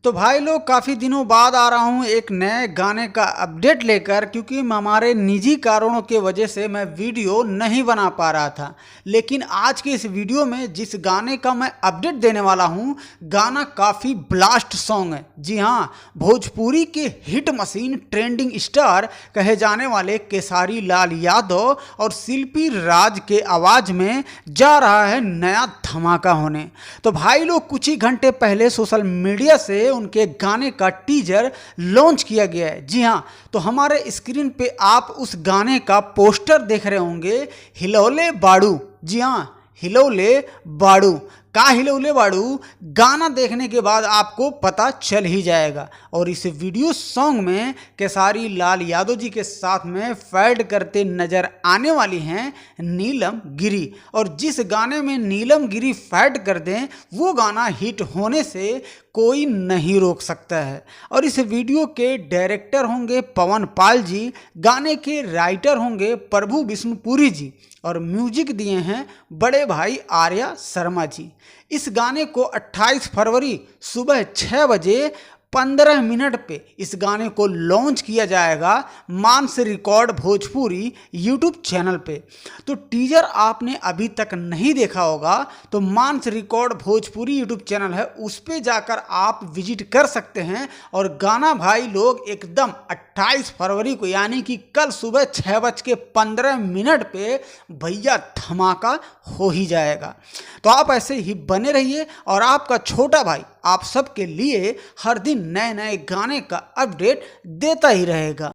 तो भाई लोग काफ़ी दिनों बाद आ रहा हूँ एक नए गाने का अपडेट लेकर, क्योंकि हमारे निजी कारणों के वजह से मैं वीडियो नहीं बना पा रहा था। लेकिन आज के इस वीडियो में जिस गाने का मैं अपडेट देने वाला हूँ, गाना काफ़ी ब्लास्ट सॉन्ग है। जी हाँ, भोजपुरी के हिट मशीन ट्रेंडिंग स्टार कहे जाने वाले केसारी लाल यादव और शिल्पी राज के आवाज़ में जा रहा है नया धमाका होने। तो भाई लोग कुछ ही घंटे पहले सोशल मीडिया से उनके गाने का टीजर लॉन्च किया गया है। जी हाँ, तो हमारे स्क्रीन पे आप उस गाने का पोस्टर देख रहे होंगे, हिलौले बाड़ू। जी हाँ, हिलौले बाड़ू का हिलौले बाड़ू गाना देखने के बाद आपको पता चल ही जाएगा। और इस वीडियो सॉन्ग में केसारी लाल यादव जी के साथ में फैड करते नजर आने वाली हैं नीलम गिरी। और जिस गाने में नीलम गिरी फैड कर दें, वो गाना हिट होने से कोई नहीं रोक सकता है। और इस वीडियो के डायरेक्टर होंगे पवन पाल जी, गाने के राइटर होंगे प्रभु विष्णुपुरी जी, और म्यूजिक दिए हैं बड़े भाई आर्या शर्मा जी। इस गाने को 28 फरवरी सुबह 6 बजे 15 मिनट पे इस गाने को लॉन्च किया जाएगा मानस रिकॉर्ड भोजपुरी यूट्यूब चैनल पे। तो टीजर आपने अभी तक नहीं देखा होगा तो मानस रिकॉर्ड भोजपुरी यूट्यूब चैनल है, उस पे जाकर आप विजिट कर सकते हैं। और गाना भाई लोग एकदम 28 फरवरी को यानी कि कल सुबह 6:15 पे भैया धमाका हो ही जाएगा। तो आप ऐसे ही बने रहिए और आपका छोटा भाई आप सबके लिए हर दिन नए नए गाने का अपडेट देता ही रहेगा।